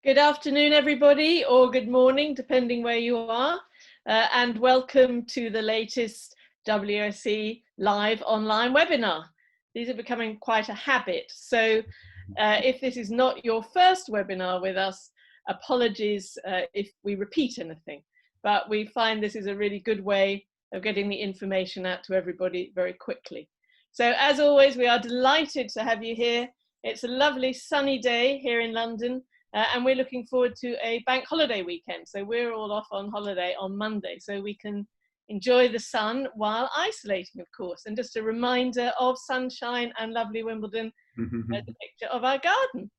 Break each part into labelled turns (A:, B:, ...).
A: Good afternoon, everybody, or good morning, depending where you are, and welcome to the latest WSE live online webinar. These are becoming quite a habit, so if this is not your first webinar with us, apologies if we repeat anything, but we find this is a really good way of getting the information out to everybody very quickly. So as always, we are delighted to have you here. It's a lovely sunny day here in London. And we're looking forward to a bank holiday weekend. So we're all off on holiday on Monday, so we can enjoy the sun while isolating, of course. And just a reminder of sunshine and lovely Wimbledon as a picture of our garden.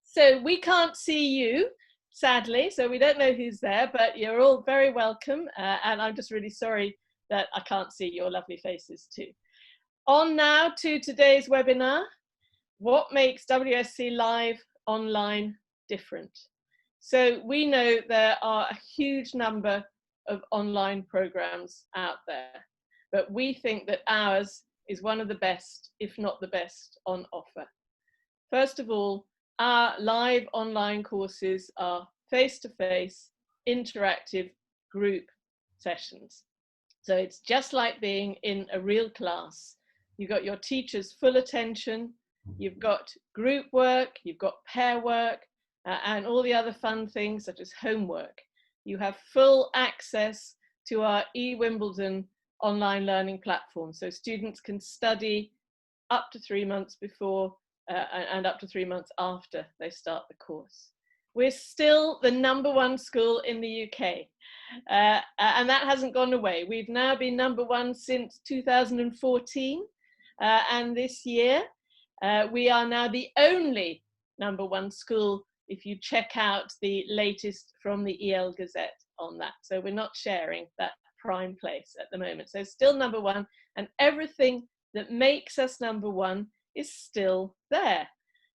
A: So we can't see you, sadly, so we don't know who's there, but you're all very welcome. And I'm just really sorry that I can't see your lovely faces too. On now to today's webinar, what makes WSC Live online different? So we know there are a huge number of online programs out there, but we think that ours is one of the best, if not the best, on offer. First of all, our live online courses are face-to-face, interactive group sessions. So it's just like being in a real class. You've got your teacher's full attention, you've got group work, you've got pair work, and all the other fun things such as homework. You have full access to our eWimbledon online learning platform, so students can study up to 3 months before and up to 3 months after they start the course. We're still the #1 school in the UK, and that hasn't gone away. We've now been #1 since 2014, and this year we are now the only #1 school if you check out the latest from the EL Gazette on that. So we're not sharing that prime place at the moment. So still #1, and everything that makes us #1 is still there.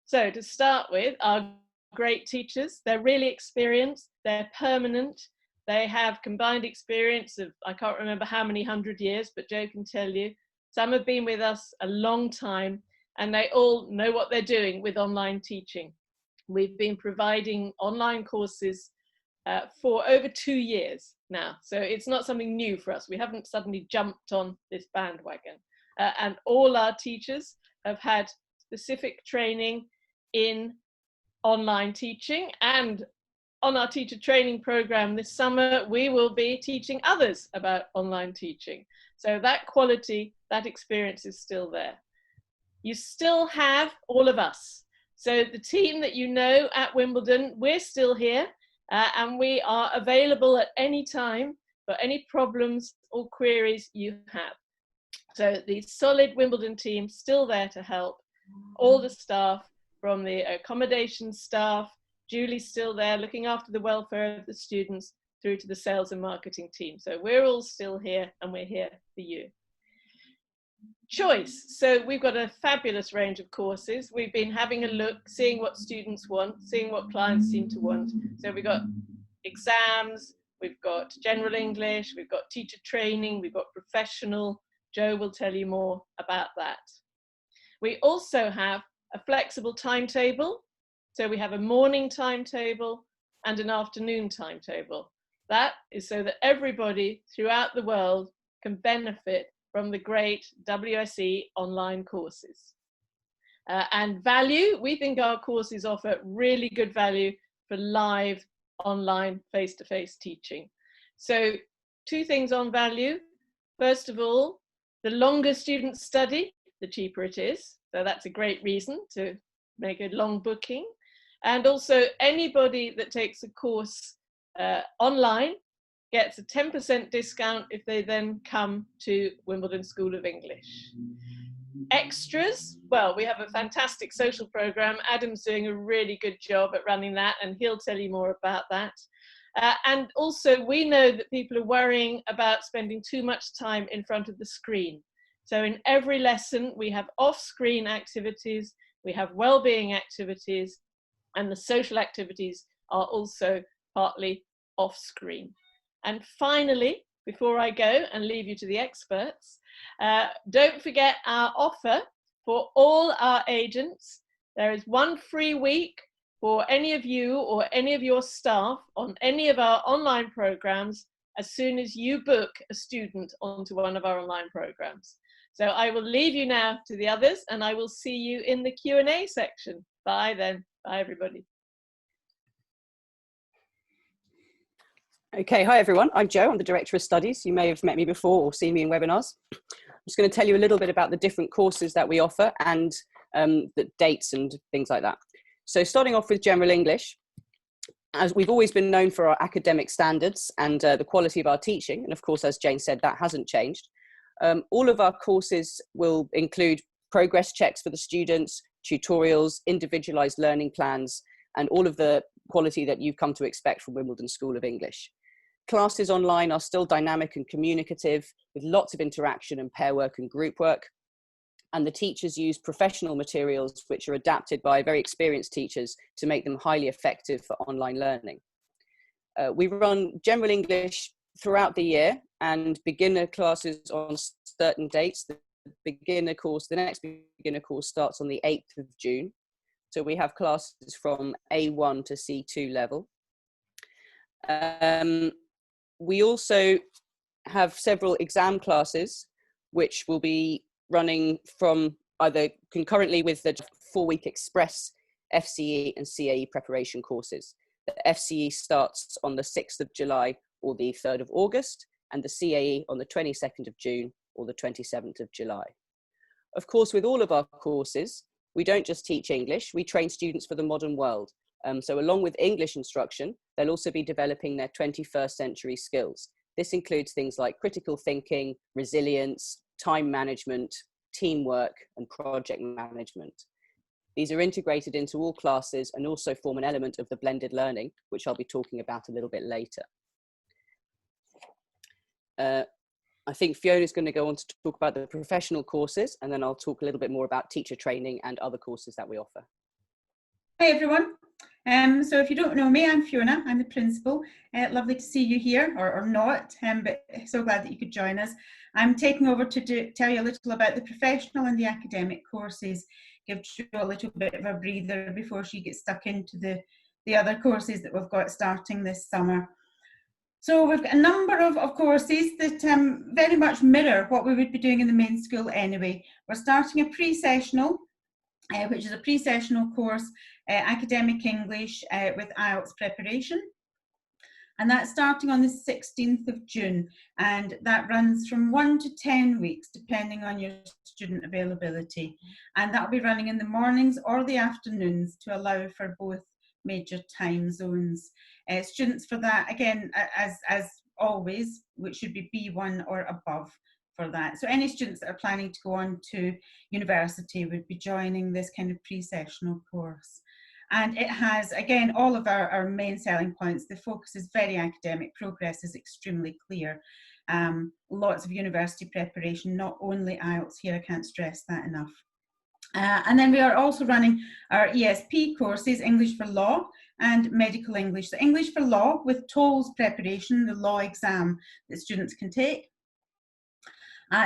A: So to start with, our great teachers, they're really experienced, they're permanent, they have combined experience of, I can't remember how many 100 years, but Joe can tell you. Some have been with us a long time, and they all know what they're doing with online teaching. We've been providing online courses for over 2 years now, so it's not something new for us. We haven't suddenly jumped on this bandwagon, and all our teachers have had specific training in online teaching, and on our teacher training program this summer we will be teaching others about online teaching. So that quality, that experience is still there. You still have all of us. So the team that you know at Wimbledon, we're still here, and we are available at any time for any problems or queries you have. So the solid Wimbledon team still there to help. All the staff, from the accommodation staff, Julie's still there looking after the welfare of the students, through to the sales and marketing team. So we're all still here, and we're here for you. Choice. So we've got a fabulous range of courses. We've been having a look, seeing what students want, seeing what clients seem to want. So we've got exams, we've got general English, we've got teacher training, we've got professional. Joe will tell you more about that. We also have a flexible timetable. So we have a morning timetable and an afternoon timetable. That is so that everybody throughout the world can benefit from the great WSE online courses. And value, we think our courses offer really good value for live online face-to-face teaching. So 2 things on value. First of all, the longer students study, the cheaper it is. So that's a great reason to make a long booking. And also anybody that takes a course online gets a 10% discount if they then come to Wimbledon School of English. Extras, well, we have a fantastic social program. Adam's doing a really good job at running that, and he'll tell you more about that. And also we know that people are worrying about spending too much time in front of the screen. So in every lesson we have off-screen activities, we have well-being activities, and the social activities are also partly off-screen. And finally, before I go and leave you to the experts, don't forget our offer for all our agents. There is 1 free week for any of you or any of your staff on any of our online programs as soon as you book a student onto one of our online programs. So I will leave you now to the others, and I will see you in the Q&A section. Bye then. Bye, everybody.
B: Okay, hi everyone. I'm Jo. I'm the Director of Studies. You may have met me before or seen me in webinars. I'm just going to tell you a little bit about the different courses that we offer and the dates and things like that. So starting off with General English, as we've always been known for our academic standards and the quality of our teaching, and of course, as Jane said, that hasn't changed. All of our courses will include progress checks for the students, tutorials, individualized learning plans, and all of the quality that you've come to expect from Wimbledon School of English. Classes online are still dynamic and communicative with lots of interaction and pair work and group work. And the teachers use professional materials which are adapted by very experienced teachers to make them highly effective for online learning. We run General English throughout the year and beginner classes on certain dates. The next beginner course starts on the 8th of June. So we have classes from A1 to C2 level. We also have several exam classes which will be running from either concurrently with the 4-week express FCE and CAE preparation courses. The FCE starts on the 6th of July or the 3rd of August, and the CAE on the 22nd of June or the 27th of July. Of course, with all of our courses, we don't just teach English, we train students for the modern world. So along with English instruction, they'll also be developing their 21st century skills. This includes things like critical thinking, resilience, time management, teamwork, and project management. These are integrated into all classes and also form an element of the blended learning, which I'll be talking about a little bit later. I think Fiona's going to go on to talk about the professional courses, and then I'll talk a little bit more about teacher training and other courses that we offer.
C: Hi everyone. So if you don't know me, I'm Fiona, I'm the principal. Lovely to see you here, or not, but so glad that you could join us. I'm taking over to tell you a little about the professional and the academic courses, give Jo a little bit of a breather before she gets stuck into the other courses that we've got starting this summer. So we've got a number of courses that very much mirror what we would be doing in the main school anyway. We're starting a pre-sessional, which is a pre-sessional course, academic English with IELTS preparation. And that's starting on the 16th of June. And that runs from 1 to 10 weeks, depending on your student availability. And that'll be running in the mornings or the afternoons to allow for both major time zones. Students for that, again, as always, which should be B1 or above for that. So any students that are planning to go on to university would be joining this kind of pre-sessional course. And it has, again, all of our main selling points. The focus is very academic, progress is extremely clear. Lots of university preparation, not only IELTS here, I can't stress that enough. And then we are also running our ESP courses, English for Law and Medical English. So English for Law with TOLS preparation, the law exam that students can take.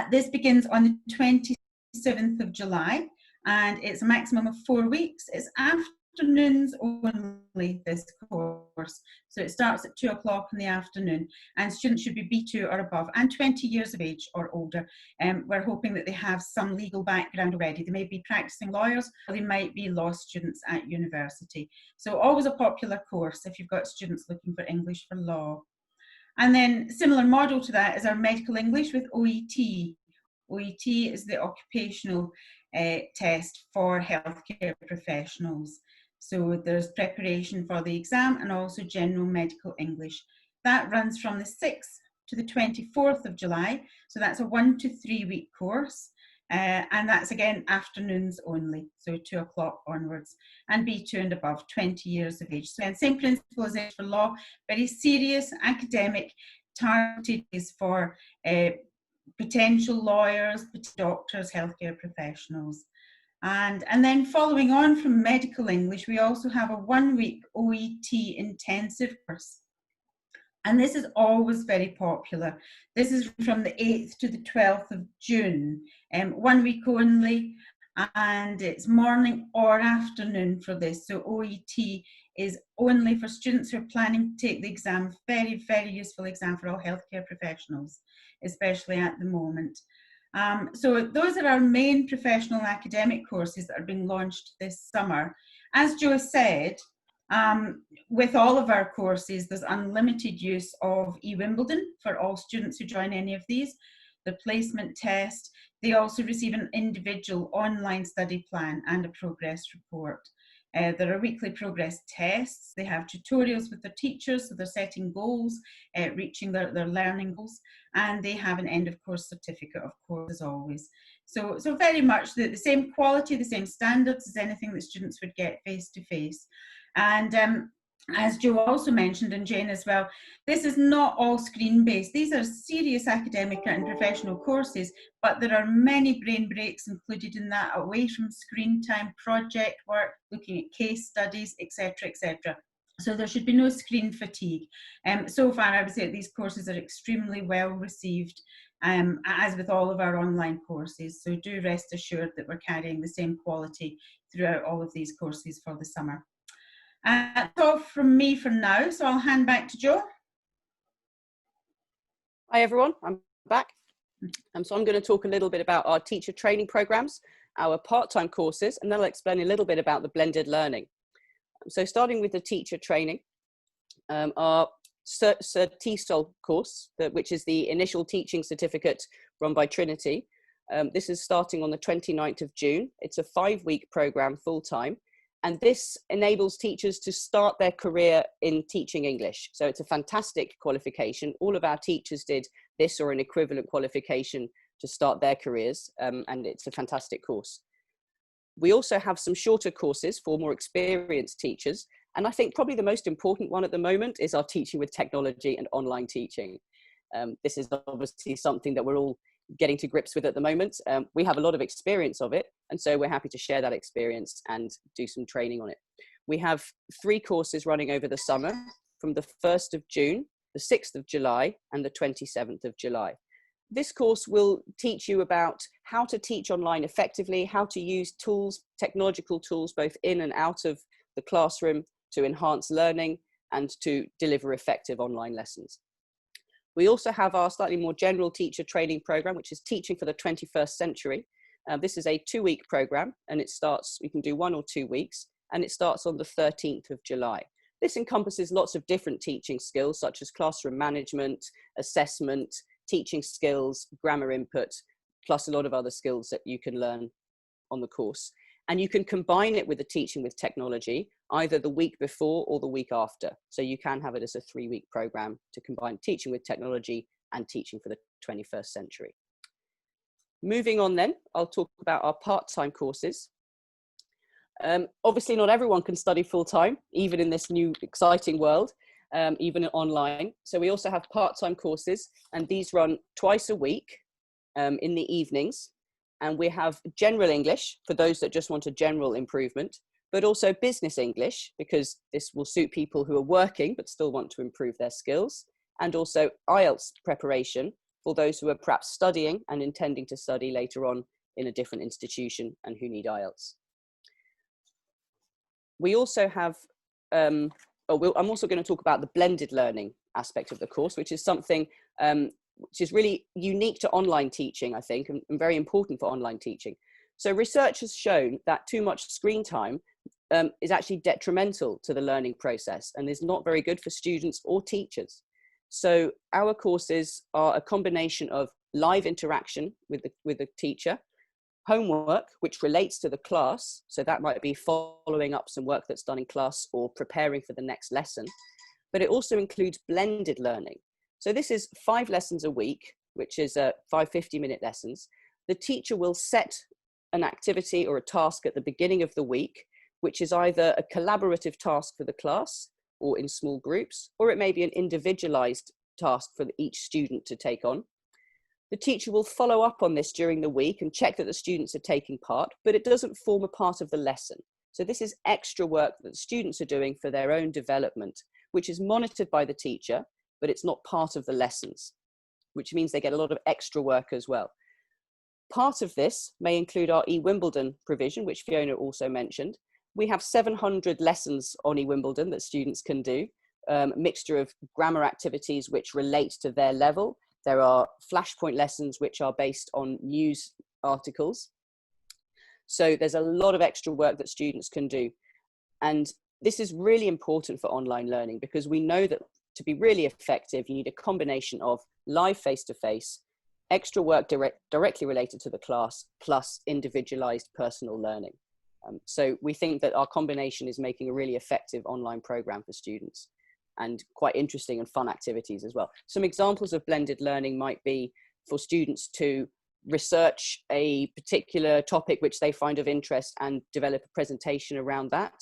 C: This begins on the 27th of July and it's a maximum of 4 weeks. It's afternoons only, this course. So it starts at 2 o'clock in the afternoon and students should be B2 or above and 20 years of age or older. We're hoping that they have some legal background already. They may be practicing lawyers or they might be law students at university. So always a popular course if you've got students looking for English for Law. And then similar model to that is our Medical English with OET. OET is the occupational test for healthcare professionals. So there's preparation for the exam and also general medical English. That runs from the 6th to the 24th of July. So that's a 1 to 3 week course. And that's again afternoons only, so 2 o'clock onwards, and B2 and above, 20 years of age. So again, same principle as English for Law, very serious, academic, targeted is for potential lawyers, doctors, healthcare professionals. And then following on from Medical English, we also have a 1 week OET intensive course. And this is always very popular. This is from the 8th to the 12th of June, 1 week only. and it's morning or afternoon for this. So OET is only for students who are planning to take the exam. Very, very useful exam for all healthcare professionals, especially at the moment. So those are our main professional academic courses that are being launched this summer. As Jo said, with all of our courses, there's unlimited use of Wimbledon for all students who join any of these. The placement test, they also receive an individual online study plan and a progress report. There are weekly progress tests. They have tutorials with their teachers, so they're setting goals, reaching their learning goals, and they have an end of course certificate, of course, as always. So very much the same quality, the same standards as anything that students would get face to face. And as Jo also mentioned, and Jane as well, this is not all screen-based. These are serious academic and professional courses, but there are many brain breaks included in that, away from screen time, project work, looking at case studies, etc., etc. So there should be no screen fatigue. So far, I would say that these courses are extremely well received, as with all of our online courses. So do rest assured that we're carrying the same quality throughout all of these courses for the summer. That's all from me for now, so I'll hand back to Jo.
B: Hi everyone, I'm back. So I'm going to talk a little bit about our teacher training programs, our part-time courses, and then I'll explain a little bit about the blended learning. So starting with the teacher training, our TESOL course, which is the initial teaching certificate run by Trinity. This is starting on the 29th of June. It's a 5-week program full-time. And this enables teachers to start their career in teaching English. So it's a fantastic qualification. All of our teachers did this or an equivalent qualification to start their careers, and it's a fantastic course. We also have some shorter courses for more experienced teachers. And I think probably the most important one at the moment is our teaching with technology and online teaching. This is obviously something that we're all getting to grips with at the moment. We have a lot of experience of it, and so we're happy to share that experience and do some training on it. We have 3 courses running over the summer, from the 1st of June, the 6th of July, and the 27th of July. This course will teach you about how to teach online effectively, how to use tools, technological tools, both in and out of the classroom to enhance learning and to deliver effective online lessons. We also have our slightly more general teacher training program, which is teaching for the 21st century. This is a 2-week program, and it starts, you can do 1 or 2 weeks, and it starts on the 13th of July. This encompasses lots of different teaching skills, such as classroom management, assessment, teaching skills, grammar input, plus a lot of other skills that you can learn on the course. And you can combine it with the teaching with technology, either the week before or the week after. So you can have it as a 3-week program to combine teaching with technology and teaching for the 21st century. Moving on then, I'll talk about our part-time courses. Obviously not everyone can study full-time, even in this new exciting world, even online. So we also have part-time courses, and these run twice a week in the evenings. And we have general English for those that just want a general improvement, but also business English, because this will suit people who are working but still want to improve their skills, and also IELTS preparation for those who are perhaps studying and intending to study later on in a different institution and who need IELTS. We also have, I'm also going to talk about the blended learning aspect of the course, which is something which is really unique to online teaching, I think, and very important for online teaching. So research has shown that too much screen time is actually detrimental to the learning process and is not very good for students or teachers. So our courses are a combination of live interaction with the teacher, homework, which relates to the class. So that might be following up some work that's done in class or preparing for the next lesson. But it also includes blended learning. So this is 5 lessons a week, which is 5 50-minute lessons. The teacher will set an activity or a task at the beginning of the week, which is either a collaborative task for the class or in small groups, or it may be an individualized task for each student to take on. The teacher will follow up on this during the week and check that the students are taking part, but it doesn't form a part of the lesson. So this is extra work that the students are doing for their own development, which is monitored by the teacher, but it's not part of the lessons, which means they get a lot of extra work as well. Part of this may include our eWimbledon provision, which Fiona also mentioned. We have 700 lessons on eWimbledon that students can do, mixture of grammar activities which relate to their level. There are flashpoint lessons which are based on news articles. So there's a lot of extra work that students can do. And this is really important for online learning, because we know that to be really effective, you need a combination of live face-to-face, extra work directly related to the class, plus individualized personal learning. So we think that our combination is making a really effective online program for students, and quite interesting and fun activities as well. Some examples of blended learning might be for students to research a particular topic which they find of interest and develop a presentation around that.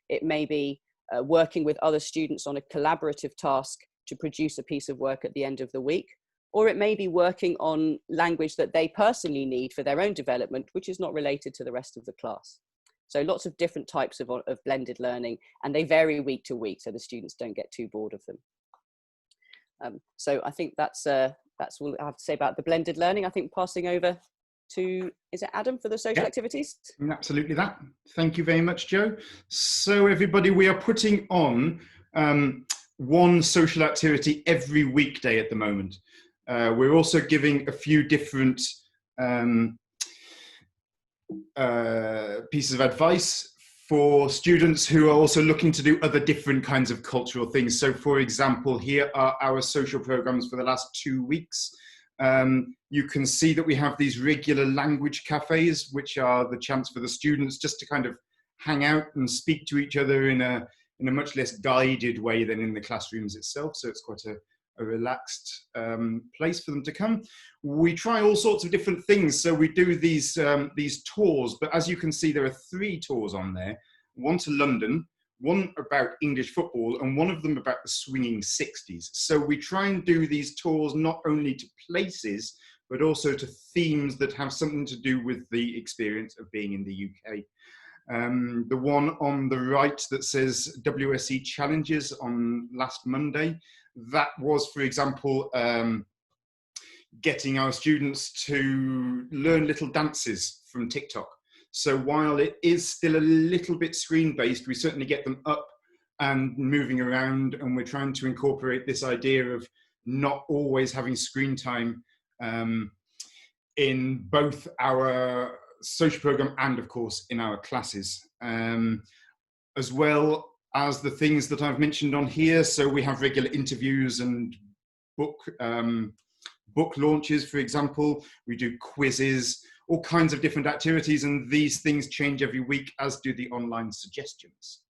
B: It may be working with other students on a collaborative task to produce a piece of work at the end of the week. Or it may be working on language that they personally need for their own development, which is not related to the rest of the class. So lots of different types of blended learning, and they vary week to week, so the students don't get too bored of them. So I think that's all I have to say about the blended learning. I think passing over to, is it Adam for the social activities?
D: Absolutely that. Thank you very much, Jo. So everybody, we are putting on one social activity every weekday at the moment. We're also giving a few different pieces of advice for students who are also looking to do other different kinds of cultural things. So for example, here are our social programs for the last 2 weeks. You can see that we have these regular language cafes, which are the chance for the students just to kind of hang out and speak to each other in a much less guided way than in the classrooms itself. So it's quite a relaxed place for them to come. We try all sorts of different things. So we do these tours, but as you can see, there are 3 tours on there. One to London, one about English football, and one of them about the swinging 60s. So we try and do these tours not only to places, but also to themes that have something to do with the experience of being in the UK. The one on the right that says WSE Challenges on last Monday, that was, for example, getting our students to learn little dances from TikTok. So while it is still a little bit screen-based, we certainly get them up and moving around, and we're trying to incorporate this idea of not always having screen time in both our social program and, of course, in our classes, as well as the things that I've mentioned on here. So we have regular interviews and book launches, for example. We do quizzes, all kinds of different activities, and these things change every week, as do the online suggestions.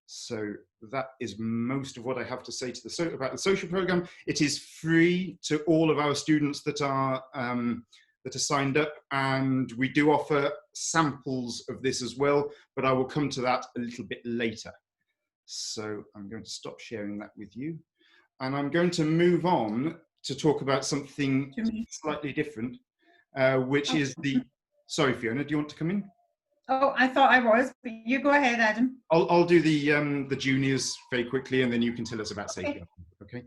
D: So that is most of what I have to say to about the social program. It is free to all of our students that are signed up, and we do offer samples of this as well, but I will come to that a little bit later. So I'm going to stop sharing that with you, and I'm going to move on to talk about something slightly different, which is the, sorry Fiona, do you want to come in?
C: Oh, I thought I was, but you go ahead, Adam.
D: I'll do the juniors very quickly, and then you can tell us about safety. Okay.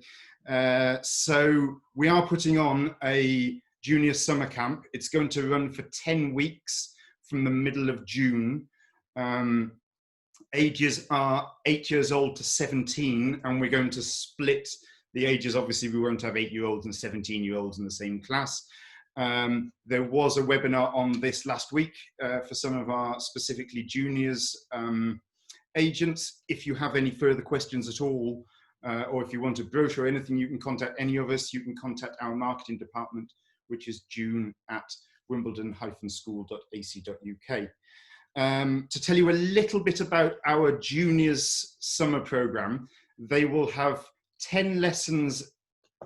D: So we are putting on a junior summer camp. It's going to run for 10 weeks from the middle of June. Ages are 8 years old to 17, and we're going to split the ages. Obviously, we won't have 8-year-olds and 17-year-olds in the same class. There was a webinar on this last week for some of our specifically juniors agents. If you have any further questions at all, or if you want a brochure or anything, you can contact any of us. You can contact our marketing department, which is june@wimbledon-school.ac.uk. To tell you a little bit about our juniors summer program, they will have 10 lessons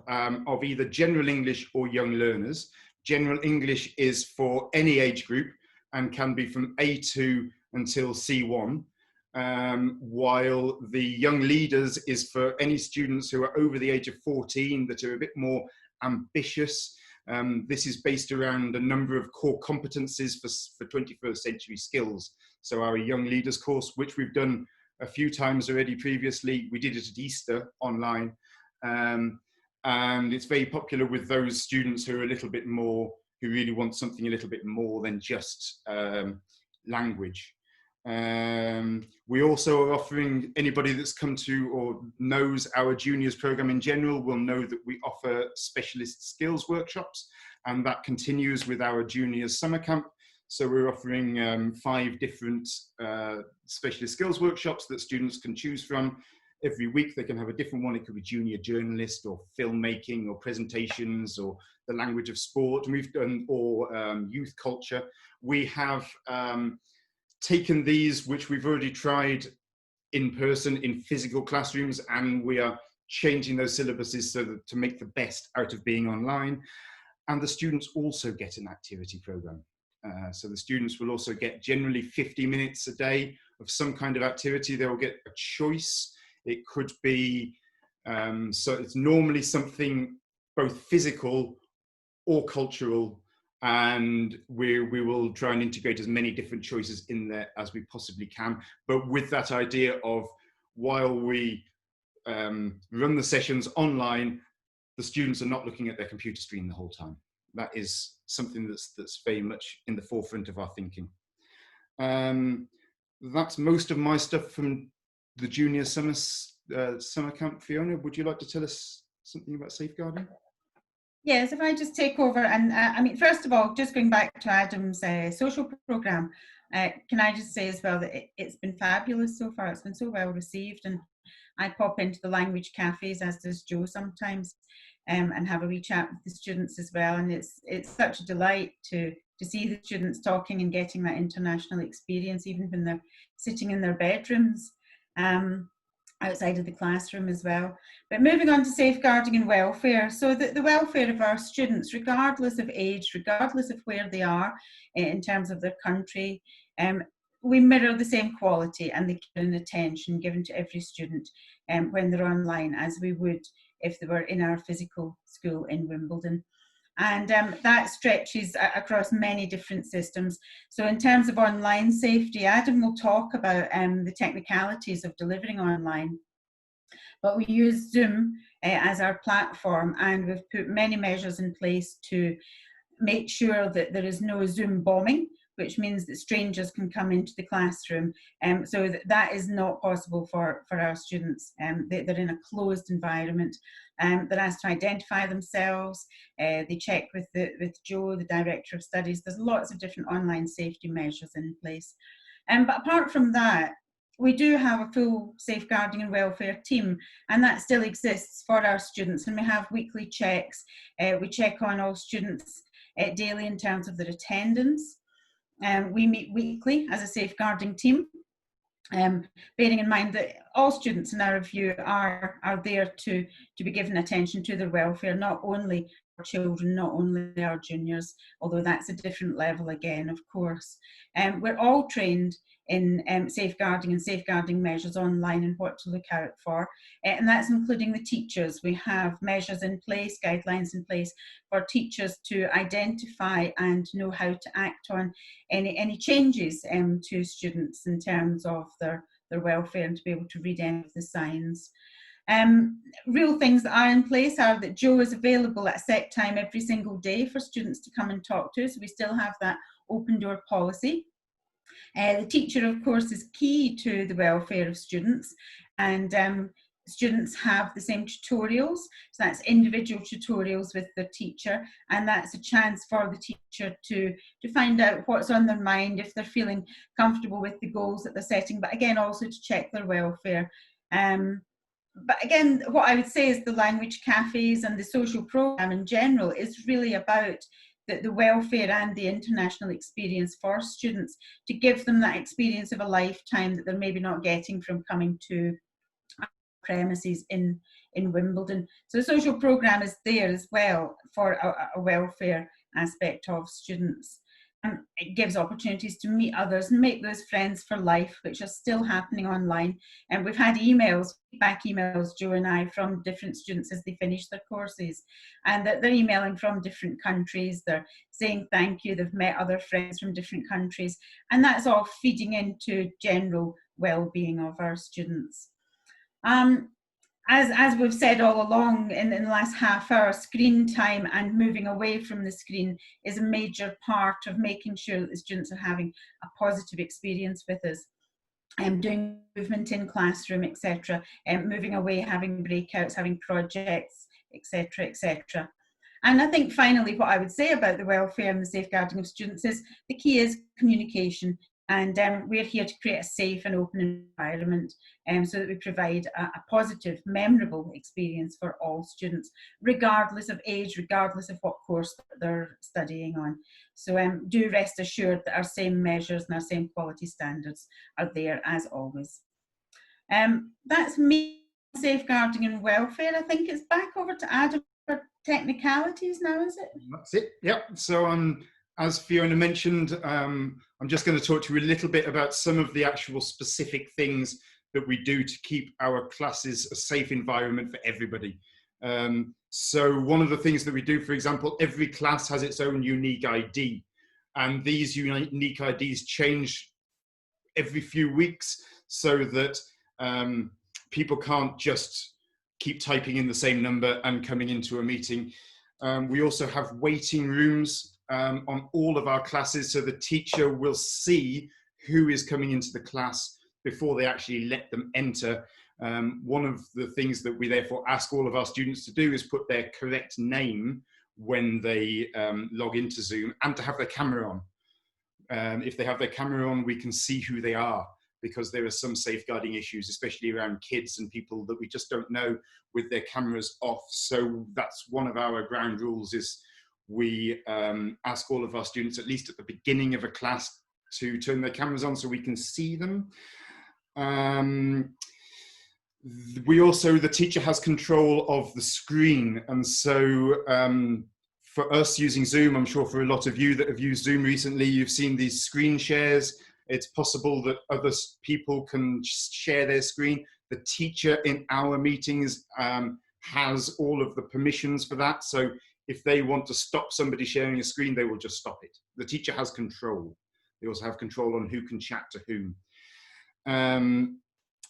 D: of either general English or young learners. General English is for any age group and can be from A2 until C1, while the young leaders is for any students who are over the age of 14 that are a bit more ambitious. This is based around a number of core competencies for 21st century skills. So our young leaders course, which we've done a few times already previously, we did it at Easter online. And it's very popular with those students who are a little bit more who really want something a little bit more than just language. We also are offering, anybody that's come to or knows our juniors program in general will know that we offer specialist skills workshops, and that continues with our juniors summer camp. So we're offering 5 different specialist skills workshops that students can choose from. Every week they can have a different one. It could be junior journalist or filmmaking or presentations or the language of sport, and we've done, or youth culture. We have taken these, which we've already tried in person in physical classrooms, and we are changing those syllabuses so that to make the best out of being online. And the students also get an activity program. So the students will also get generally 50 minutes a day of some kind of activity. They'll get a choice. It could be, so it's normally something both physical or cultural, and we will try and integrate as many different choices in there as we possibly can, but with that idea of, while we run the sessions online, the students are not looking at their computer screen the whole time. That is something that's very much in the forefront of our thinking. That's most of my stuff from the junior summer camp. Fiona, would you like to tell us something about safeguarding?
C: Yes, if I just take over, and I mean, first of all, just going back to Adam's social programme, can I just say as well that it's been fabulous so far. It's been so well received, and I pop into the language cafes, as does Joe sometimes, and have a wee chat with the students as well. And it's such a delight to see the students talking and getting that international experience, even when they're sitting in their bedrooms. Outside of the classroom as well. But moving on to safeguarding and welfare. So the welfare of our students, regardless of age, regardless of where they are in terms of their country, we mirror the same quality and the care and attention given to every student when they're online as we would if they were in our physical school in Wimbledon. And that stretches across many different systems. So in terms of online safety, Adam will talk about the technicalities of delivering online. But we use Zoom as our platform, and we've put many measures in place to make sure that there is no Zoom bombing, which means that strangers can come into the classroom. So that is not possible for our students. They're in a closed environment. They're asked to identify themselves. They check with Joe, the Director of Studies. There's lots of different online safety measures in place. But apart from that, we do have a full safeguarding and welfare team, and that still exists for our students. And we have weekly checks. We check on all students daily in terms of their attendance. We meet weekly as a safeguarding team, bearing in mind that all students in our review are there to be given attention to their welfare, not only our children, not only our juniors, although that's a different level again, of course. We're all trained in safeguarding and safeguarding measures online and what to look out for, and that's including the teachers. We have measures in place, guidelines in place for teachers to identify and know how to act on any changes to students in terms of their welfare and to be able to read any of the signs. Real things that are in place are that Joe is available at a set time every single day for students to come and talk to us. We still have that open door policy. The teacher, of course, is key to the welfare of students, and students have the same tutorials. So that's individual tutorials with the teacher, and that's a chance for the teacher to find out what's on their mind, if they're feeling comfortable with the goals that they're setting, but again, also to check their welfare. But again, what I would say is the language cafes and the social programme in general is really about the welfare and the international experience for students, to give them that experience of a lifetime that they're maybe not getting from coming to premises in Wimbledon. So the social programme is there as well for a welfare aspect of students. It gives opportunities to meet others and make those friends for life, which are still happening online. And we've had emails, feedback emails, Joe and I, from different students as they finish their courses, and that they're emailing from different countries. They're saying thank you. They've met other friends from different countries, and that's all feeding into general well-being of our students. as we've said all along in the last half hour, screen time and moving away from the screen is a major part of making sure that the students are having a positive experience with us. Doing movement in classroom, etc., moving away, having breakouts, having projects, etc., etc. And I think finally what I would say about the welfare and the safeguarding of students is the key is communication. And we're here to create a safe and open environment so that we provide a positive, memorable experience for all students, regardless of age, regardless of what course they're studying on. So do rest assured that our same measures and our same quality standards are there as always. That's me, safeguarding and welfare. I think it's back over to Adam for technicalities now, is it?
D: That's it, yep. So as Fiona mentioned, I'm just going to talk to you a little bit about some of the actual specific things that we do to keep our classes a safe environment for everybody. So one of the things that we do, for example, every class has its own unique ID, and these unique IDs change every few weeks so that people can't just keep typing in the same number and coming into a meeting. We also have waiting rooms on all of our classes, so the teacher will see who is coming into the class before they actually let them enter. One of the things that we therefore ask all of our students to do is put their correct name when they log into Zoom, and to have their camera on. If they have their camera on, we can see who they are, because there are some safeguarding issues, especially around kids and people that we just don't know with their cameras off. So that's one of our ground rules, is we ask all of our students, at least at the beginning of a class, to turn their cameras on so we can see them. We also, the teacher has control of the screen, and so for us using Zoom, I'm sure for a lot of you that have used Zoom recently, you've seen these screen shares. It's possible that other people can share their screen. The teacher in our meetings has all of the permissions for that. So if they want to stop somebody sharing a screen, they will just stop it. The teacher has control. They also have control on who can chat to whom.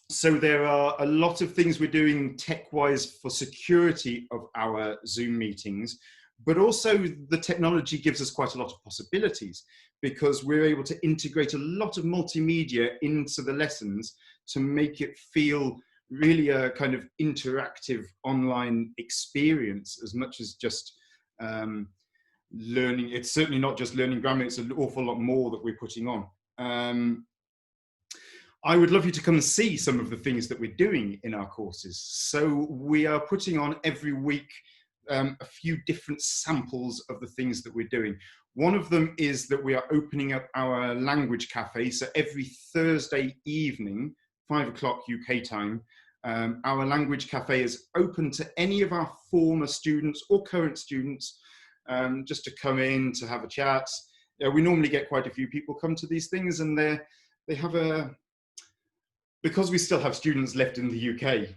D: So there are a lot of things we're doing tech-wise for security of our Zoom meetings, but also the technology gives us quite a lot of possibilities, because we're able to integrate a lot of multimedia into the lessons to make it feel really a kind of interactive online experience, as much as just learning. It's certainly not just learning grammar, it's an awful lot more that we're putting on. I would love you to come and see some of the things that we're doing in our courses. So we are putting on every week a few different samples of the things that we're doing. One of them is that we are opening up our language cafe. So every Thursday evening, 5 o'clock UK time, our language cafe is open to any of our former students or current students, just to come in to have a chat. We normally get quite a few people come to these things, and they have a, because we still have students left in the UK,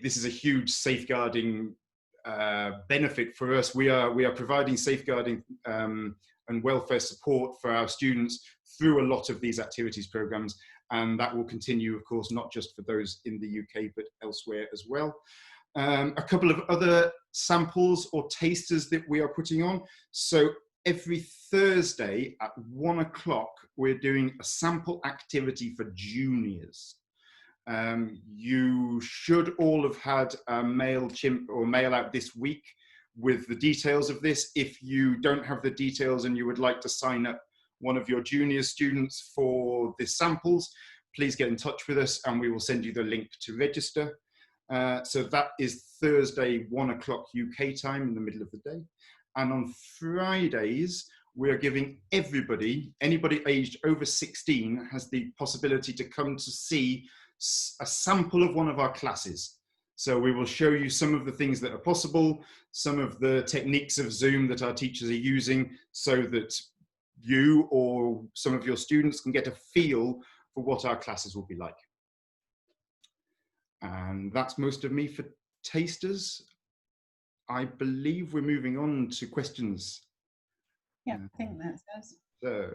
D: this is a huge safeguarding benefit for us. We are providing safeguarding and welfare support for our students through a lot of these activities programs, and that will continue, of course, not just for those in the UK but elsewhere as well. A couple of other samples or tasters that we are putting on. So every Thursday at 1 o'clock, we're doing a sample activity for juniors. You should all have had a MailChimp or mail out this week with the details of this. If you don't have the details and you would like to sign up one of your junior students for the samples, please get in touch with us and we will send you the link to register. So that is Thursday, 1 o'clock UK time, in the middle of the day. And on Fridays, we are giving everybody, anybody aged over 16, has the possibility to come to see a sample of one of our classes. So we will show you some of the things that are possible, some of the techniques of Zoom that our teachers are using, so that you or some of your students can get a feel for what our classes will be like. And that's most of me for tasters. I believe we're moving on to questions.
C: Yeah, I think that's us.
D: So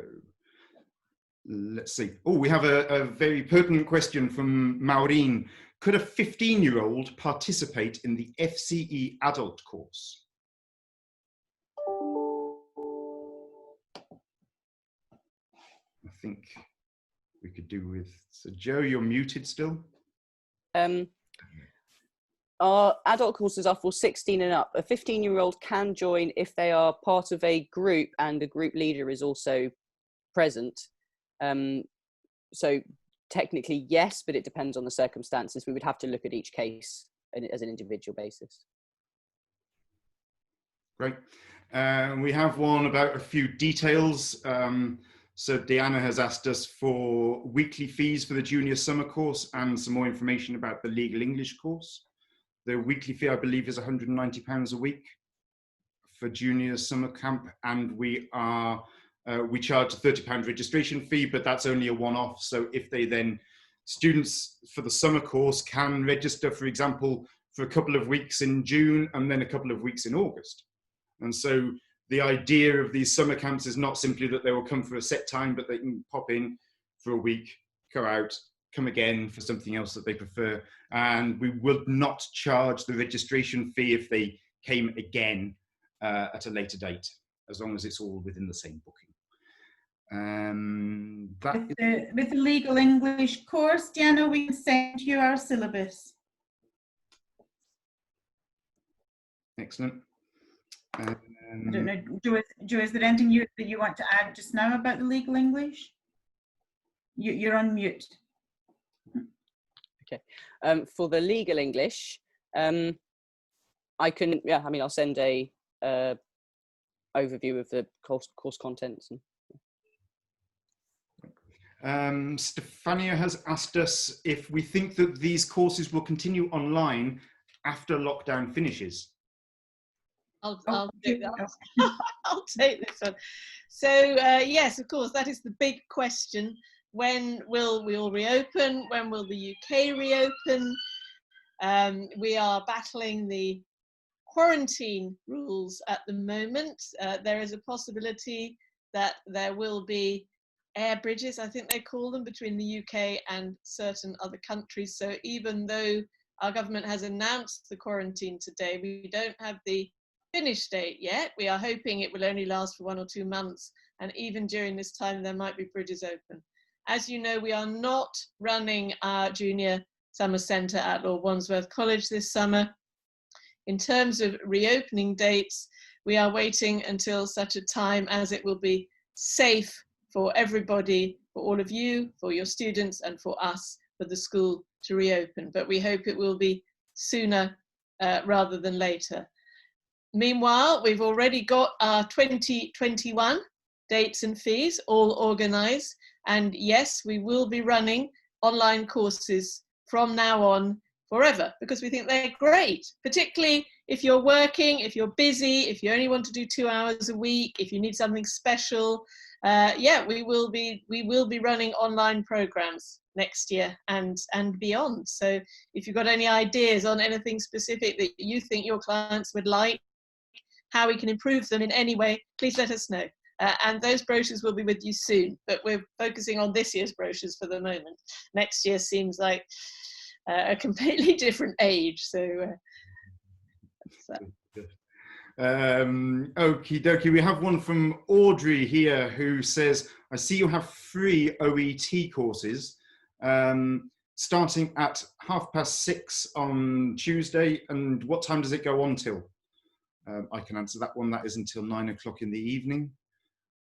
D: let's see. Oh, we have a very pertinent question from Maureen. Could a 15-year-old participate in the FCE adult course? I think we could do with, so Joe, you're muted still.
B: Our adult courses are for 16 and up. A 15-year-old can join if they are part of a group and a group leader is also present. So technically yes, but it depends on the circumstances. We would have to look at each case as an individual basis.
D: Great. We have one about a few details. So Diana has asked us for weekly fees for the junior summer course and some more information about the legal English course. The weekly fee, I believe, is £190 a week for junior summer camp, and we charge a £30 registration fee, but that's only a one-off. So if they then, students for the summer course can register, for example, for a couple of weeks in June and then a couple of weeks in August. And so the idea of these summer camps is not simply that they will come for a set time, but they can pop in for a week, go out, come again for something else that they prefer. And we would not charge the registration fee if they came again at a later date, as long as it's all within the same booking.
C: With the legal English course, Diana, we can send you our syllabus.
D: Excellent.
C: I don't know, Joe, is there anything that you want to add just now about the legal English? You're on mute.
B: Okay. For the legal English, I can, yeah, I mean, I'll send a overview of the course contents.
D: Stefania has asked us if we think that these courses will continue online after lockdown finishes.
A: I'll take that. I'll take this one. So yes, of course, that is the big question. When will we all reopen? When will the UK reopen? We are battling the quarantine rules at the moment. There is a possibility that there will be air bridges, I think they call them, between the UK and certain other countries. So even though our government has announced the quarantine today, we don't have the finish date yet. We are hoping it will only last for 1 or 2 months, and even during this time there might be bridges open. As you know, we are not running our junior summer centre at Lord Wandsworth College this summer. In terms of reopening dates, we are waiting until such a time as it will be safe for everybody, for all of you, for your students, and for us, for the school to reopen. But we hope it will be sooner rather than later. Meanwhile, we've already got our 2021 dates and fees all organised. And yes, we will be running online courses from now on forever, because we think they're great, particularly if you're working, if you're busy, if you only want to do 2 hours a week, if you need something special. Yeah, we will be running online programs next year and beyond. So if you've got any ideas on anything specific that you think your clients would like, how we can improve them in any way, please let us know. And those brochures will be with you soon, but we're focusing on this year's brochures for the moment. Next year seems like a completely different age. So,
D: okie dokie, we have one from Audrey here who says, I see you have 3 OET courses starting at 6:30 on Tuesday, and what time does it go on till? I can answer that one. That is until 9 o'clock in the evening.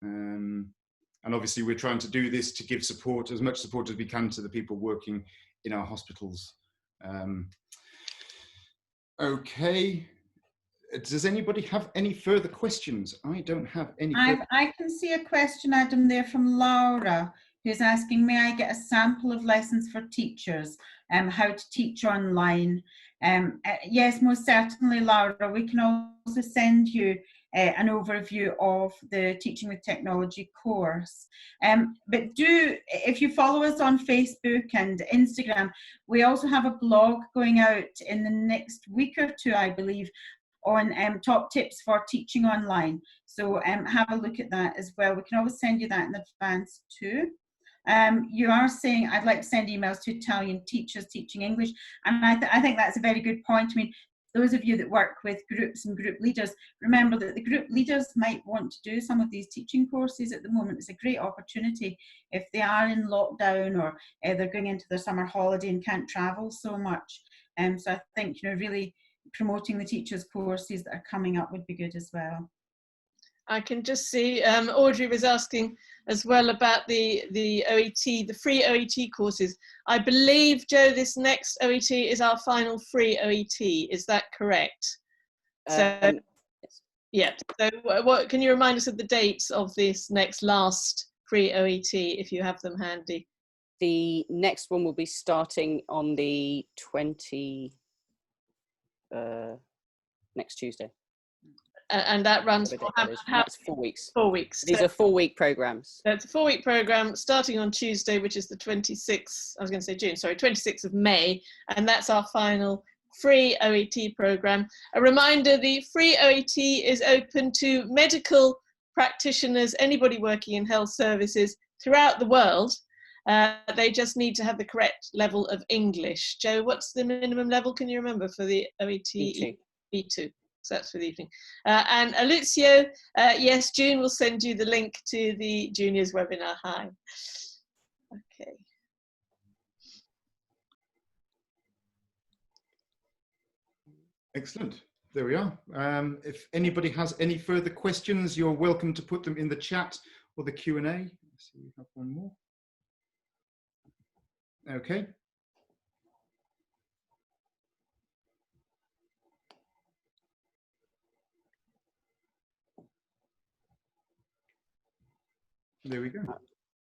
D: And obviously we're trying to do this to give support, as much support as we can, to the people working in our hospitals. Okay. Does anybody have any further questions? I don't have any.
C: I can see a question, Adam, there from Laura, who's asking, may I get a sample of lessons for teachers, how to teach online? Yes, most certainly, Laura. We can also send you an overview of the Teaching with Technology course. But if you follow us on Facebook and Instagram, we also have a blog going out in the next week or 2, I believe, on top tips for teaching online. So have a look at that as well. We can always send you that in advance too. You are saying, I'd like to send emails to Italian teachers teaching English. And I think that's a very good point. I mean, those of you that work with groups and group leaders, remember that the group leaders might want to do some of these teaching courses at the moment. It's a great opportunity if they are in lockdown, or they're going into their summer holiday and can't travel so much. So I think, you know, really promoting the teachers' courses that are coming up would be good as well.
A: I can just see Audrey was asking as well about the OET, the free OET courses. I believe, Joe, this next OET is our final free OET. Is that correct? So, yeah. So, what can you remind us of the dates of this next last free OET, if you have them handy?
B: The next one will be starting on the next Tuesday.
A: And that runs for
B: that's 4 weeks.
A: 4 weeks.
B: These are 4-week programs.
A: That's a 4-week program starting on Tuesday, which is the 26th, I was going to say June, sorry, 26th of May. And that's our final free OET program. A reminder, the free OET is open to medical practitioners, anybody working in health services throughout the world. They just need to have the correct level of English. Joe, what's the minimum level, can you remember, for the OET?
B: B2.
A: B2. So that's for the evening. And Lucio, yes, June will send you the link to the juniors webinar. Hi. Okay.
D: Excellent. There we are. If anybody has any further questions, you're welcome to put them in the chat or the Q&A. Let's see, we have one more. Okay. There we go.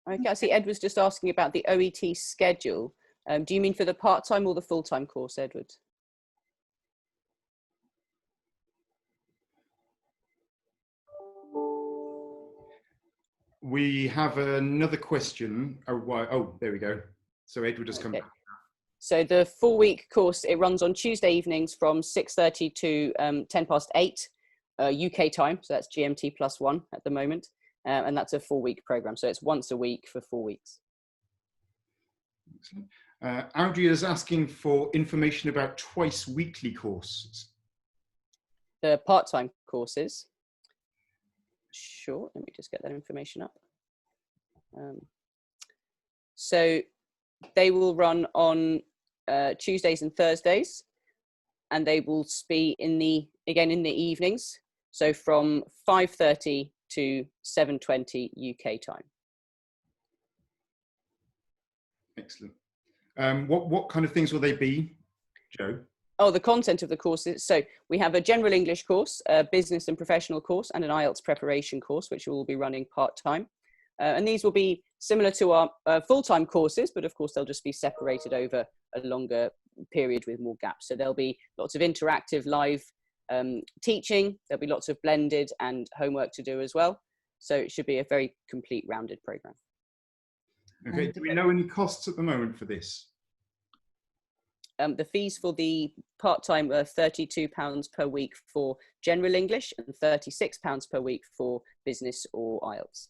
B: Okay, I see Ed was just asking about the OET schedule. Do you mean for the part-time or the full-time course, Edward?
D: We have another question. Oh, there we go. So Edward has come back.
B: So the 4-week course, it runs on Tuesday evenings from 6:30 to 8:10 UK time. So that's GMT +1 at the moment. And that's a 4-week program. So it's once a week for 4 weeks.
D: Excellent. Audrey is asking for information about twice weekly courses.
B: The part-time courses. Sure, let me just get that information up. So they will run on Tuesdays and Thursdays, and they will be in the evenings. So from 5:30 to 7:20 UK time.
D: Excellent. What kind of things will they be, Joe?
B: Oh, the content of the courses. So we have a general English course, a business and professional course, and an IELTS preparation course, which will be running part-time. And these will be similar to our full-time courses, but of course they'll just be separated over a longer period with more gaps. So there'll be lots of interactive live teaching. There'll be lots of blended and homework to do as well. So it should be a very complete, rounded program.
D: Okay. Do we know any costs at the moment for this?
B: The fees for the part-time are £32 per week for general English and £36 per week for business or IELTS.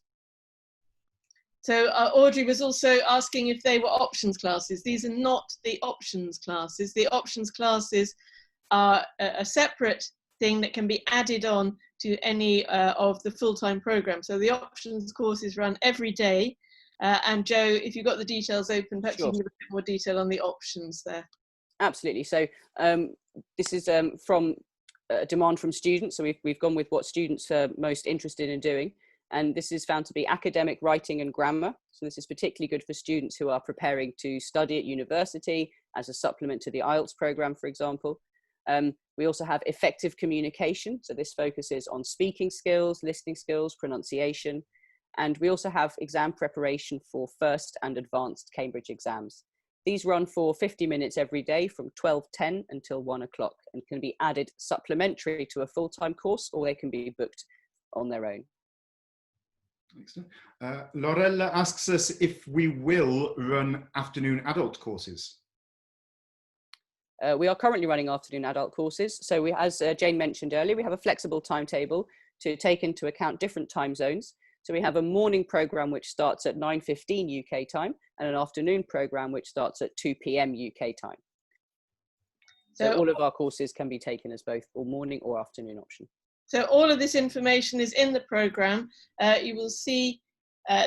A: So Audrey was also asking if they were options classes. These are not the options classes. The options classes are a separate thing that can be added on to any of the full-time programs. So the options courses run every day. And Joe, if you've got the details open, perhaps you can give a bit more detail on the options there.
B: Absolutely. So this is from demand from students. So we've gone with what students are most interested in doing. And this is found to be academic writing and grammar. So this is particularly good for students who are preparing to study at university as a supplement to the IELTS program, for example. We also have effective communication. So this focuses on speaking skills, listening skills, pronunciation. And we also have exam preparation for first and advanced Cambridge exams. These run for 50 minutes every day from 12:10 until 1 o'clock and can be added supplementary to a full-time course, or they can be booked on their own.
D: Excellent. Lorella asks us if we will run afternoon adult courses.
B: We are currently running afternoon adult courses. So as Jane mentioned earlier, we have a flexible timetable to take into account different time zones. So we have a morning program which starts at 9:15 UK time and an afternoon program which starts at 2 p.m. UK time. So all of our courses can be taken as both or morning or afternoon option.
A: So all of this information is in the program. You will see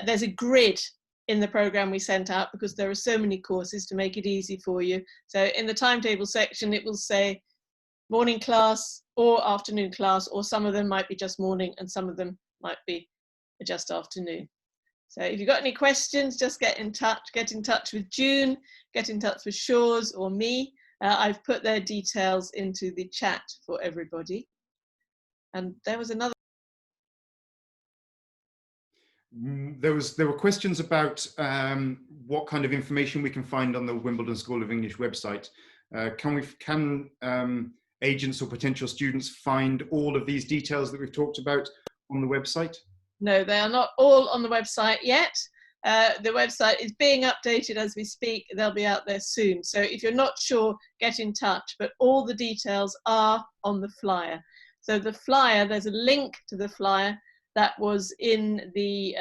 A: there's a grid in the program we sent out because there are so many courses to make it easy for you. So in the timetable section, it will say morning class or afternoon class, or some of them might be just morning and some of them might be just afternoon. So if you've got any questions, just get in touch with June, get in touch with Shores or me. I've put their details into the chat for everybody. And there was another.
D: There were questions about what kind of information we can find on the Wimbledon School of English website. Can agents or potential students find all of these details that we've talked about on the website?
A: No, they are not all on the website yet. The website is being updated as we speak. They'll be out there soon. So if you're not sure, get in touch. But all the details are on the flyer. So the flyer, there's a link to the flyer that was in the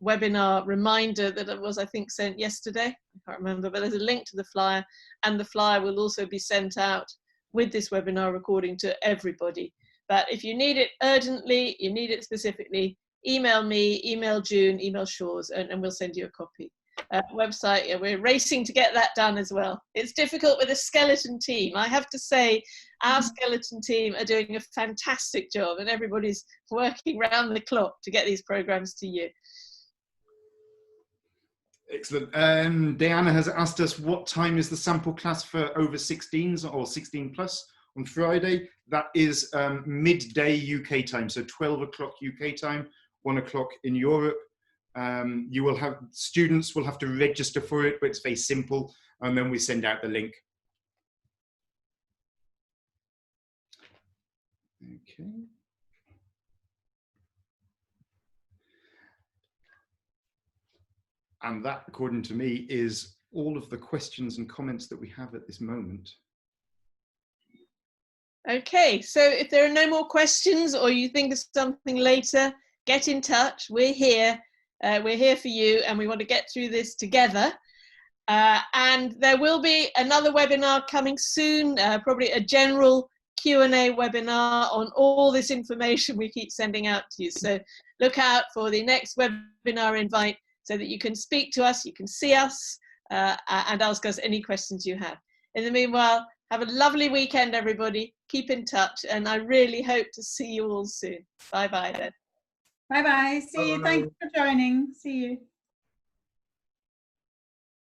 A: webinar reminder that was, I think, sent yesterday. I can't remember, but there's a link to the flyer, and the flyer will also be sent out with this webinar recording to everybody. But if you need it urgently, you need it specifically, email me, email June, email Shores, and we'll send you a copy. Website, yeah, we're racing to get that done as well. It's difficult with a skeleton team. I have to say, our skeleton team are doing a fantastic job, and everybody's working round the clock to get these programs to you.
D: Excellent. Diana has asked us, what time is the sample class for over 16s or 16 plus on Friday? That is midday UK time, so 12 o'clock UK time, 1 o'clock in Europe. You will have, students will have to register for it, but it's very simple, and then we send out the link. Okay. And that, according to me, is all of the questions and comments that we have at this moment.
A: Okay, so if there are no more questions or you think of something later, get in touch. We're here. We're here for you, and we want to get through this together. And there will be another webinar coming soon, probably a general Q&A webinar on all this information we keep sending out to you. So look out for the next webinar invite so that you can speak to us, you can see us, and ask us any questions you have. In the meanwhile, have a lovely weekend, everybody. Keep in touch, and I really hope to see you all soon. Bye-bye then.
C: Bye-bye. See you. Thanks for joining. See you.